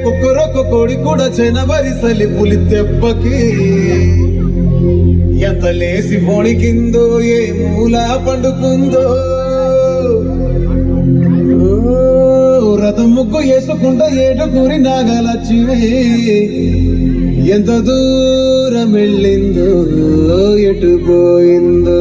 కుక్కరొక్క కోడి కూడా చెనబరి సలి పులి దెబ్బకి ఎంత లేసి వణికిందో ఏ మూల పండుకుందో రథం ముగ్గు వేసుకుంటా ఏడుకూరి నాగలక్ష్మి ఎంత దూరం వెళ్ళిందో ఎటు పోయిందో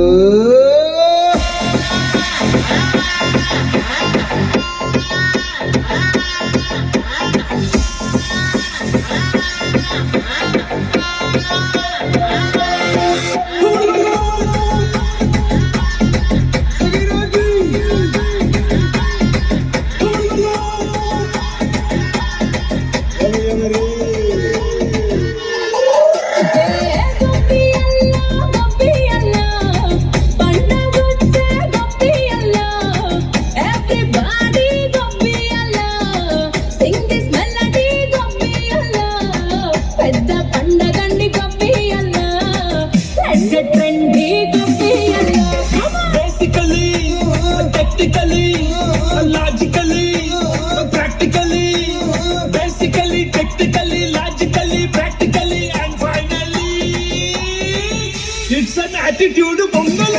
It's an attitude Pongal.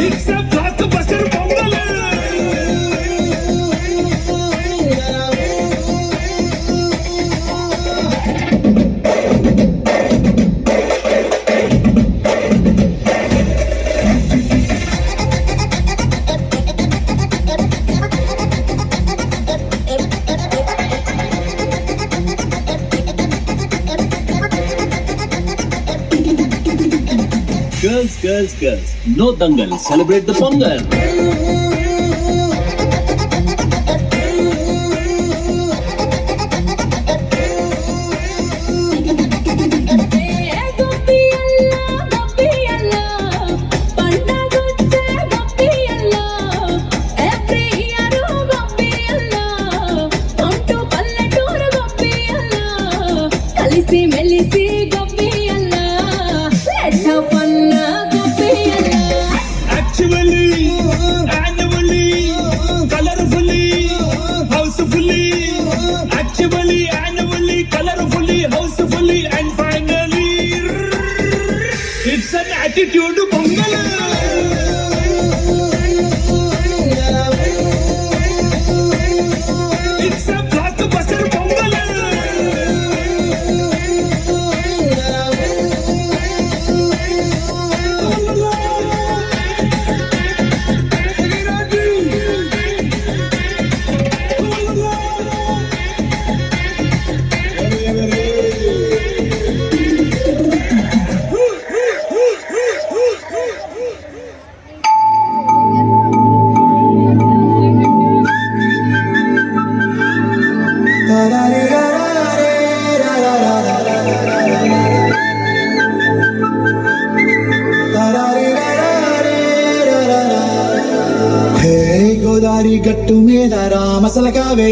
It's a blockbuster Pongal. Girls. No dangal. Celebrate the Pongal. It's an attitude Pongal. It's a blockbuster Pongal. Godari గట్టు మీద రామసలకావే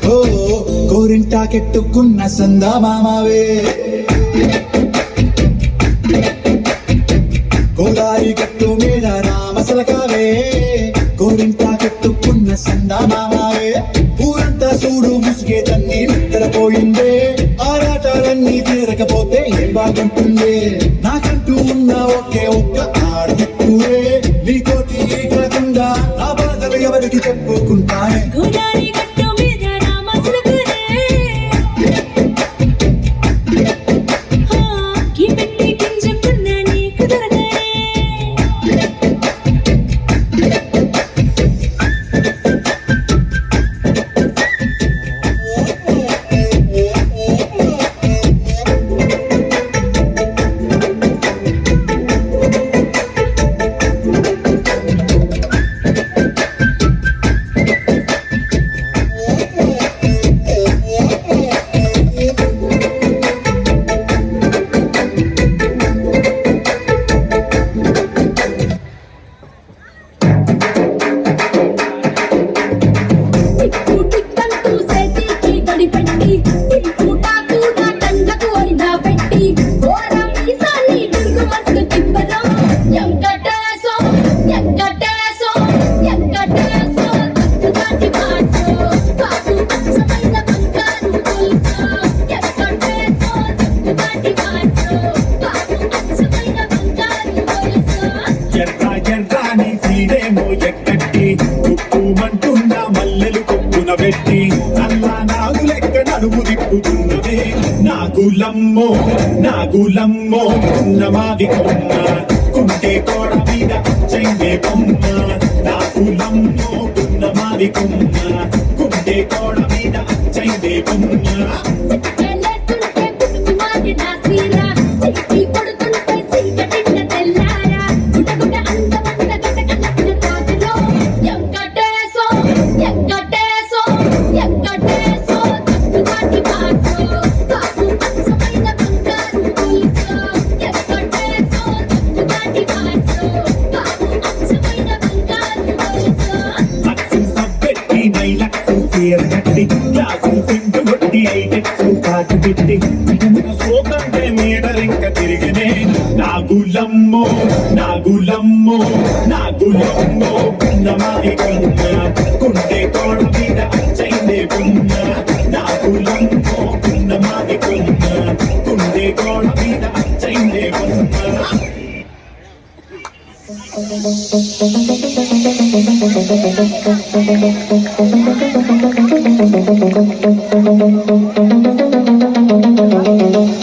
ఓ గోరింటాకెట్టుకున్న సందా మామావే గోదారి గట్టు మీద రామసలకావే గోరింటాకెట్టుకున్న సందా మామావే ఊరంతా చూడు ముసుగే తన్ని నిద్రపోయిందే ఆరాటాలన్నీ తీరకపోతే ఏం బాగుంటుంది నాకంటూ ఉన్న ఒకే ఒక్క ఆడదిక్కువే నీతోటి కాకుండా నా బాధలు ఎవరికి చెప్పుకుంటానే నాగులమ్మో నాగులమ్మో ఉన్నమాది కొమ్మ కుంటే కోడ మీద చైనే కొమ్మ నాగులమ్మో ఉన్నమాది కొమ్మ కుంటే కోడ మీద చైనే కొమ్మ ఎలేస్తుంటే పుట్టుకుమాది నా శ్రీరా సిట్టి కొడుతుంటే సిగ్గటిన్న తెల్లారా గుటగుట అందమంత గటకలన్న తాటలో ఎంకటేశో ఎంకటేశో ఎంకటేశో తక్కువాటి పాసో బాబు అచ్చమైన బంగారు గొలుసో ఎంకటేశో తక్కువాటి పాసో బాబు అచ్చమైన బంగారు గొలుసో లక్సు సబ్బెట్టి నై లక్సు సీర కట్టి గ్లాసు సింటు కొట్టి ఐటెక్సు కాటు పెట్టి మిటమిట సోకంటే మీటరింక తిరిగినే నాగులమ్మో నాగులమ్మో నాగులమ్మో ఉన్నమాది కొమ్మ కుంటే కోడ మీద చైనే కొమ్మ నాగులమ్మో ఉన్నమాది కొమ్మ కుంటే కోడ మీద చైనే కొమ్మ